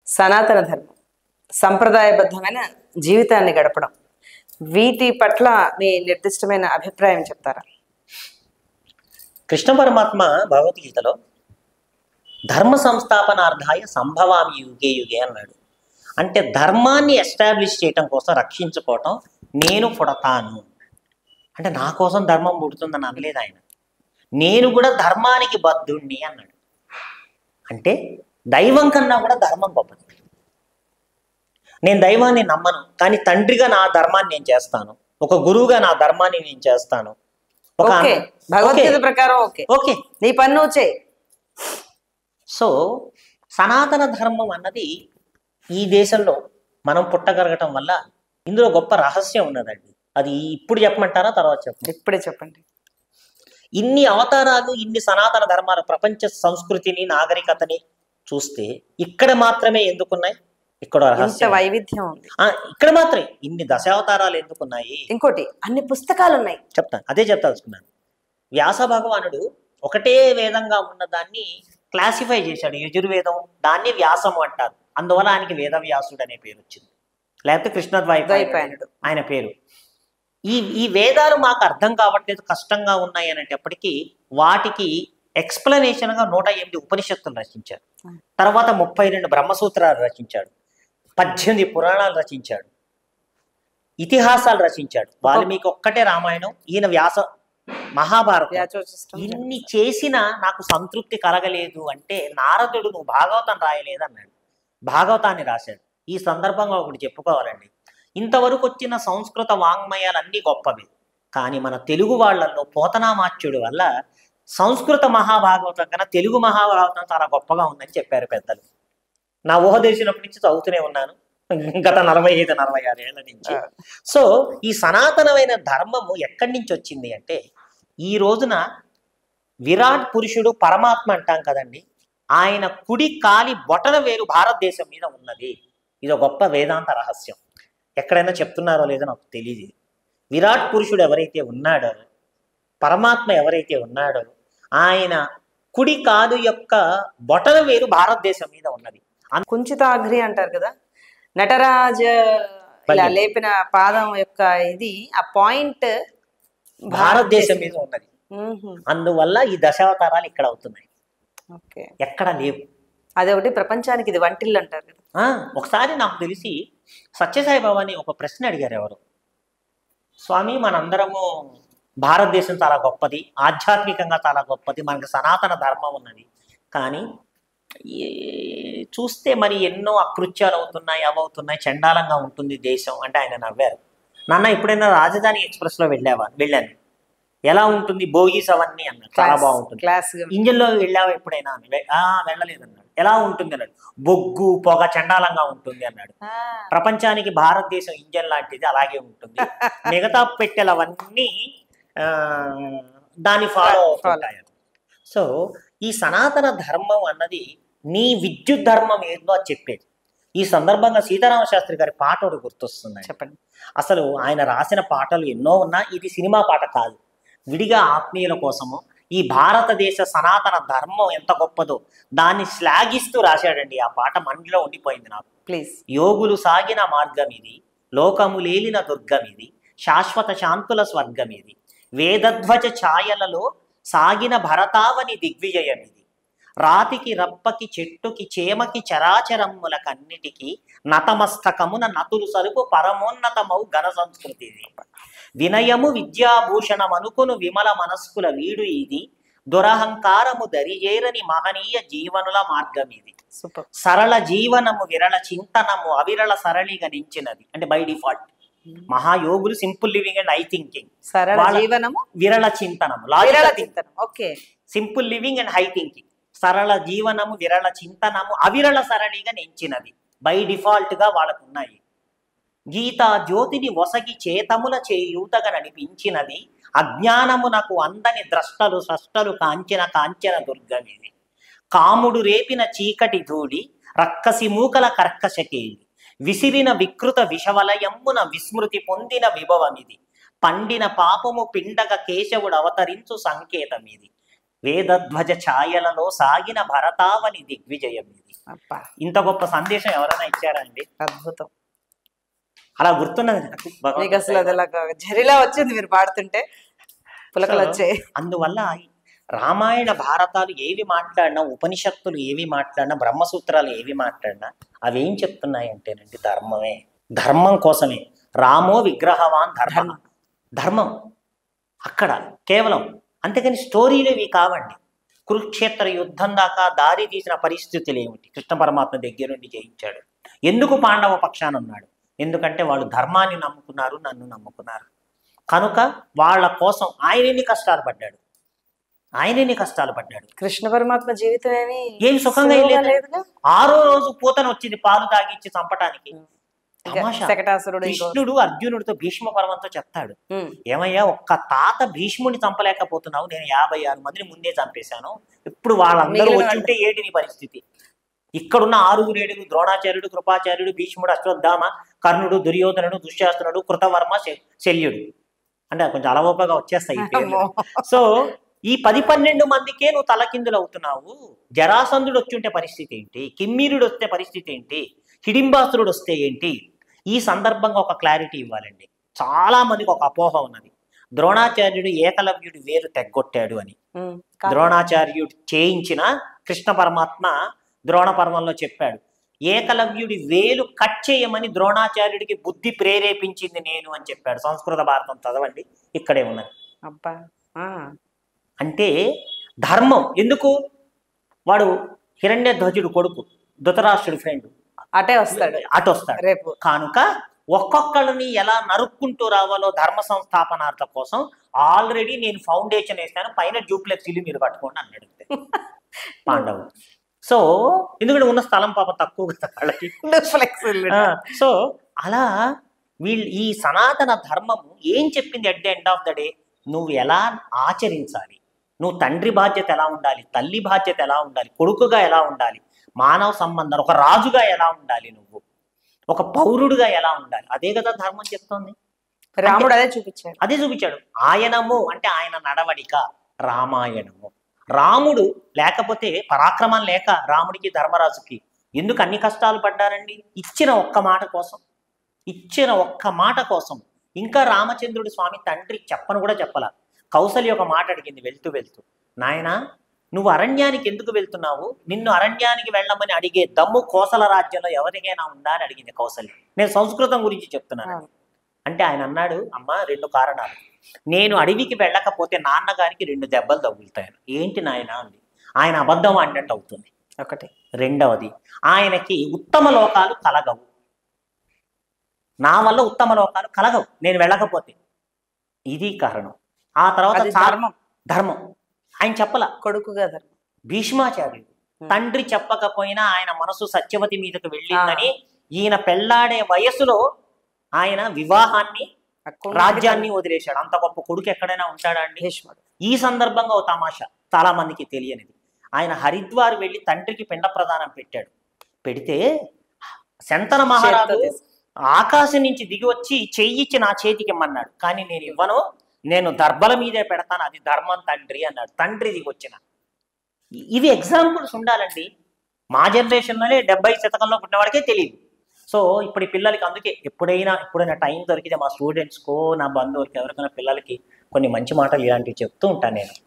సనాతన ధర్మం, సంప్రదాయబద్ధమైన జీవితాన్ని గడపడం, వీటి పట్ల మీ నిర్దిష్టమైన అభిప్రాయం చెప్తారా? కృష్ణ పరమాత్మ భగవద్గీతలో ధర్మ సంస్థాపనార్థాయ సంభవామి యుగే యుగే అన్నాడు. అంటే ధర్మాన్ని ఎస్టాబ్లిష్ చేయటం కోసం, రక్షించుకోవటం నేను పుడతాను అంటే నా కోసం ధర్మం పుడుతుందని అనలేదు ఆయన. నేను కూడా ధర్మానికి బద్ధుణ్ణి అన్నాడు. అంటే దైవం కన్నా కూడా ధర్మం గొప్పది. నేను దైవాన్ని నమ్మను, కానీ తండ్రిగా నా ధర్మాన్ని నేను చేస్తాను, ఒక గురువుగా నా ధర్మాన్ని నేను చేస్తాను. భగవద్గీత ప్రకారం ఓకే, నీ పని నువ్వు చేయి. సో సనాతన ధర్మం అన్నది ఈ దేశంలో మనం పుట్టగలగటం వల్ల ఇందులో గొప్ప రహస్యం ఉన్నదండి. అది ఇప్పుడు చెప్పమంటారా, తర్వాత చెప్పండి? ఇప్పుడే చెప్పండి. ఇన్ని అవతారాలు, ఇన్ని సనాతన ధర్మాలు, ప్రపంచ సంస్కృతిని, నాగరికతని చూస్తే ఇక్కడ మాత్రమే ఎందుకున్నాయి? ఇక్కడ వైవిధ్యం ఉంది. ఇక్కడ మాత్రమే ఇన్ని దశావతారాలు ఎందుకున్నాయి? ఇంకోటి, అన్ని పుస్తకాలు ఉన్నాయి. చెప్తాను, అదే చెప్తాల్సుకున్నాను. వ్యాస భగవానుడు ఒకటే వేదంగా ఉన్న దాన్ని క్లాసిఫై చేశాడు. యజుర్వేదం, దాన్ని వ్యాసము అంటారు. అందువల్ల ఆయనకి వేదవ్యాసుడు అనే పేరు వచ్చింది, లేకపోతే కృష్ణద్వైపాయనుడు ఆయన పేరు. ఈ వేదాలు మాకు అర్థం కావట్లేదు, కష్టంగా ఉన్నాయి అనేటప్పటికీ వాటికి ఎక్స్ప్లెనేషన్గా 108 ఉపనిషత్తులు రచించాడు. తర్వాత 32 బ్రహ్మసూత్రాలు రచించాడు, 18 పురాణాలు రచించాడు, ఇతిహాసాలు రచించాడు. వాల్మీకి ఒక్కటే రామాయణం, ఈయన వ్యాస మహాభారతం. ఇన్ని చేసినా నాకు సంతృప్తి కలగలేదు అంటే నారదుడు నువ్వు భాగవతం రాయలేదు అన్నాడు. భాగవతాన్ని రాశాడు. ఈ సందర్భంగా ఒకటి చెప్పుకోవాలండి, ఇంతవరకు వచ్చిన సంస్కృత వాంగ్మయాలన్నీ గొప్పవి, కానీ మన తెలుగు వాళ్ళల్లో పోతనామాచ్యుడు వల్ల సంస్కృత మహాభాగవతం కన్నా తెలుగు మహాభాగవతం చాలా గొప్పగా ఉందని చెప్పారు పెద్దలు. నా ఊహ తెలిసినప్పటి నుంచి చదువుతూనే ఉన్నాను, గత 45-46 ఏళ్ల నుంచి. సో ఈ సనాతనమైన ధర్మము ఎక్కడి నుంచి వచ్చింది అంటే, ఈ రోజున విరాట్ పురుషుడు పరమాత్మ అంటాం కదండి, ఆయన కుడి కాలి బొటన వేరు భారతదేశం మీద ఉన్నది. ఇది ఒక గొప్ప వేదాంత రహస్యం. ఎక్కడైనా చెప్తున్నారో లేదో నాకు తెలియదు. విరాట్ పురుషుడు ఎవరైతే ఉన్నాడో, పరమాత్మ ఎవరైతే ఉన్నాడో, ఆయన కుడి కాలు యొక్క బొటన వేరు భారతదేశం మీద ఉన్నది. కుంచితాగ్రి అంటారు కదా, నటరాజ ఇలా లేపిన పాదం యొక్క ఇది ఆ పాయింట్ భారతదేశం మీద ఉన్నది. అందువల్ల ఈ దశావతారాలు ఇక్కడ అవుతున్నాయి, ఎక్కడ లేవు. అదొకటి ప్రపంచానికి ఇది వంటిల్లు అంటారు కదా. ఒకసారి నాకు తెలిసి సత్యసాయి బాబాని ఒక ప్రశ్న అడిగారు ఎవరు, స్వామి మనందరము భారతదేశం చాలా గొప్పది, ఆధ్యాత్మికంగా చాలా గొప్పది, మనకి సనాతన ధర్మం ఉన్నది, కానీ చూస్తే మరి ఎన్నో అకృత్యాలు అవుతున్నాయి, అవవుతున్నాయి, చండాలంగా ఉంటుంది దేశం అంటే ఆయన నవ్వారు. నాన్న ఎప్పుడైనా రాజధాని ఎక్స్ప్రెస్లో వెళ్ళాను, ఎలా ఉంటుంది బోగీస్ అవన్నీ అన్నాడు, చాలా బాగుంటుంది. ఇంజన్లో వెళ్ళావా ఎప్పుడైనా? వెళ్ళలేదు అన్నాడు. ఎలా ఉంటుంది అన్నాడు, బొగ్గు పొగ చండాలంగా ఉంటుంది అన్నాడు. ప్రపంచానికి భారతదేశం ఇంజన్ లాంటిది, అలాగే ఉంటుంది. మిగతా పెట్టెలు అవన్నీ దాన్ని ఫాలో అవుతుంటాయి. సో ఈ సనాతన ధర్మం అన్నది నీ విద్యుత్ ధర్మం ఏదో అని చెప్పేది. ఈ సందర్భంగా సీతారామ శాస్త్రి గారి పాట ఒకటి గుర్తొస్తుంది. చెప్పండి. అసలు ఆయన రాసిన పాటలు ఎన్నో ఉన్నా ఇది సినిమా పాట కాదు, విడిగా ఆత్మీయుల కోసము ఈ భారతదేశ సనాతన ధర్మం ఎంత గొప్పదో దాన్ని శ్లాఘిస్తూ రాశాడండి. ఆ పాట మనలో ఉండిపోయింది నాకు. ప్లీజ్. యోగులు సాగిన మార్గం ఇది, లోకములేలిన దుర్గం ఇది, శాశ్వత శాంతుల స్వర్గం ఇది, వేదధ్వజ ఛాయలలో సాగిన భరతావని దిగ్విజయం ఇది, రాతికి రప్పకి చెట్టుకి చేమకి చరాచరమ్ములకన్నిటికీ నతమస్తకమున నతులు సరుపు పరమోన్నతమౌ ఘన సంస్కృతి ఇది, వినయము విద్యాభూషణమనుకును విమల మనస్కుల వీడు ఇది, దురహంకారము దరిజేరని మహనీయ జీవనుల మార్గం ఇది, సరళ జీవనము విరళ చింతనము అవిరళ సరళిగా నించినది. అంటే బై డిఫాల్ట్ మహాయోగులు simple living and high thinking, విరళ చింతనము, simple living and high thinking, సరళ జీవనము విరళ చింతనము అవిరళ సరళిగా నించినది, బై డిఫాల్ట్ గా వాళ్ళకు ఉన్నాయి. గీతా జ్యోతిని వసగి చేతముల చేయూతగా నడిపించినది, అజ్ఞానమునకు అందని ద్రష్టలు సష్టలు కాంచిన కాంచన దుర్గమిది, కాముడు రేపిన చీకటి ధూళి రక్కసి మూకల కర్కశకేలి, విసిరిన వికృత విషవలయమ్మున విస్మృతి పొందిన విభవమిది, పండిన పాపము పిండగ కేశవుడు అవతరించు సంకేతమిది, వేదధ్వజ ఛాయలలో సాగిన భరతావని దిగ్విజయం ఇది. అబ్బా, ఇంత గొప్ప సందేశం ఎవరైనా ఇచ్చారా అండి? అద్భుతం. అలా గుర్తున్నది నాకు మీకు భగవంతుడి అసలు అది అలాగా జరిలా వచ్చింది మీరు పాడుతుంటే, పులకలు వచ్చాయి. అందువల్ల రామాయణ భారతాలు ఏవి మాట్లాడినా, ఉపనిషత్తులు ఏవి మాట్లాడినా, బ్రహ్మసూత్రాలు ఏవి మాట్లాడినా అవి ఏం చెప్తున్నాయి అంటేనండి ధర్మమే, ధర్మం కోసమే. రామో విగ్రహవాన్ ధర్మ, ధర్మం అక్కడ కేవలం. అంతేకాని స్టోరీలు ఇవి కావండి. కురుక్షేత్ర యుద్ధం దాకా దారి తీసిన పరిస్థితులు ఏమిటి? కృష్ణ పరమాత్మ దగ్గర నుండి జయించాడు. ఎందుకు పాండవ పక్షాన ఉన్నాడు? ఎందుకంటే వాళ్ళు ధర్మాన్ని నమ్ముకున్నారు, నన్ను నమ్ముకున్నారు కనుక వాళ్ళ కోసం ఆయన ఎన్ని కష్టాలు పడ్డాడు, కృష్ణ పరమాత్మ జీవితం ఏమి సుఖంగా సులువుగా లేదుగా. లేదుగా. 6వ రోజు పూతను వచ్చింది పాలు తాగిచ్చి చంపటానికి. తమాషా. శకటాసురుడు కృష్ణుడు అర్జునుడితో భీష్మ పర్వంతో చెప్తాడు, ఏమయ్యా ఒక్క తాత భీష్ముడిని చంపలేకపోతున్నావు, నేను 56 మందిని ముందే చంపేశాను, ఇప్పుడు వాళ్ళందరూ వచ్చుంటే ఏంటి నీ పరిస్థితి? ఇక్కడున్న 6 ద్రోణాచార్యుడు, కృపాచార్యుడు, భీష్ముడు, అశ్వత్థామ, కర్ణుడు, దుర్యోధనుడు, దుశ్శాసనుడు, కృతవర్మ, శల్యుడు. అంటే కొంచెం అలవోకగా వచ్చేస్తాయి ఈ పేర్లు. సో ఈ 10-12 మందికే నువ్వు తలకిందులు అవుతున్నావు. జరాసంధుడు వచ్చుంటే పరిస్థితి ఏంటి? కిమ్మీరుడు వస్తే పరిస్థితి ఏంటి? హిడింబాసురుడు వస్తే ఏంటి? ఈ సందర్భంగా ఒక క్లారిటీ ఇవ్వాలండి. చాలా మందికి ఒక అపోహ ఉన్నది, ద్రోణాచార్యుడు ఏకలవ్యుడు వేరు తెగ్గొట్టాడు అని. ద్రోణాచార్యుడు చేయించిన కృష్ణ పరమాత్మ ద్రోణ పర్వంలో చెప్పాడు, ఏకలవ్యుడి వేలు కట్ చేయమని ద్రోణాచార్యుడికి బుద్ధి ప్రేరేపించింది నేను అని చెప్పాడు. సంస్కృత భారతం చదవండి, ఇక్కడే ఉన్నది. అబ్బా, అంటే ధర్మం. ఎందుకు? వాడు హిరణ్యధ్వజుడు కొడుకు, ధృతరాష్ట్రుడి ఫ్రెండ్, అటు వస్తాడు రేపు. కనుక ఒక్కొక్కళ్ళని ఎలా నరుక్కుంటూ రావాలో ధర్మ సంస్థాపనార్థ కోసం ఆల్రెడీ నేను ఫౌండేషన్ వేస్తాను, పైన డూప్లెక్స్ ఇల్లు మీరు కట్టుకోండి అన్నాడు పాండవుడు. సో ఎందుకంటే ఉన్న స్థలం పాప తక్కువ కదా వాళ్ళకి. సో అలా ఈ సనాతన ధర్మము ఏం చెప్పింది? At the end of the day నువ్వు ఎలా ఆచరించాలి, నువ్వు తండ్రి బాధ్యత ఎలా ఉండాలి, తల్లి బాధ్యత ఎలా ఉండాలి, కొడుకుగా ఎలా ఉండాలి, మానవ సంబంధాలు, ఒక రాజుగా ఎలా ఉండాలి, నువ్వు ఒక పౌరుడుగా ఎలా ఉండాలి, అదే కదా ధర్మం చెప్తోంది. రాముడు అదే చూపించాడు. ఆయనము అంటే ఆయన నడవడిక రామాయణము. రాముడు లేకపోతే, పరాక్రమం లేక రాముడికి ధర్మరాజుకి ఎందుకు అన్ని కష్టాలు పడ్డారండి? ఇచ్చిన ఒక్క మాట కోసం. ఇంకా రామచంద్రుడి స్వామి తండ్రి చెప్పను కూడా చెప్పలా. కౌసల్య ఒక మాట అడిగింది వెళ్తూ వెళ్తూ, నాయనా నువ్వు అరణ్యానికి ఎందుకు వెళ్తున్నావు? నిన్ను అరణ్యానికి వెళ్ళమని అడిగే దమ్ము కోసల రాజ్యంలో ఎవరికైనా ఉందా అని అడిగింది కౌసల్య. నేను సంస్కృతం గురించి చెప్తున్నాను. అంటే ఆయన అన్నాడు, అమ్మ 2 కారణాలు. నేను అడవికి వెళ్ళకపోతే నాన్నగారికి 2 దెబ్బలు తగులుతాయను. ఏంటి నాయన అంది. ఆయన అబద్ధం అన్నట్టు అవుతుంది ఒకటి. రెండవది, ఆయనకి ఉత్తమ లోకాలు కలగవు, నా వల్ల ఉత్తమ లోకాలు కలగవు నేను వెళ్ళకపోతే. ఇది కారణం. ఆ తర్వాత ధర్మం ఆయన చెప్పల, కొడుకుగా ధర్మం. భీష్మాచార్యుడు తండ్రి చెప్పకపోయినా ఆయన మనసు సత్యవతి మీదకు వెళ్ళిందని ఈయన పెళ్లాడే వయసులో ఆయన వివాహాన్ని, రాజ్యాన్ని వదిలేశాడు. అంత గొప్ప కొడుకు ఎక్కడైనా ఉంటాడా అండి? ఈ సందర్భంగా ఓ తమాషా చాలా మందికి తెలియనిది, ఆయన హరిద్వార్ వెళ్ళి తండ్రికి పిండ ప్రదానం పెట్టాడు. పెడితే శంతన మహారాజు ఆకాశం నుంచి దిగి వచ్చి చెయ్యిచ్చి నా చేతికి ఇమ్మన్నాడు. కానీ నేను ఇవ్వను, నేను దర్భల మీదే పెడతాను, అది ధర్మం తండ్రి అన్నాడు. తండ్రి దిగి వచ్చిన. ఇవి ఎగ్జాంపుల్స్ ఉండాలండి. మా జనరేషన్లోనే 70 శతకంలో పుట్టినవాడికే తెలియదు. సో ఇప్పుడు ఈ పిల్లలకి అందుకే ఎప్పుడైనా టైం దొరికితే మా స్టూడెంట్స్కో, నా బంధువులకి, ఎవరికైనా పిల్లలకి కొన్ని మంచి మాటలు ఇలాంటివి చెప్తూ ఉంటాను నేను.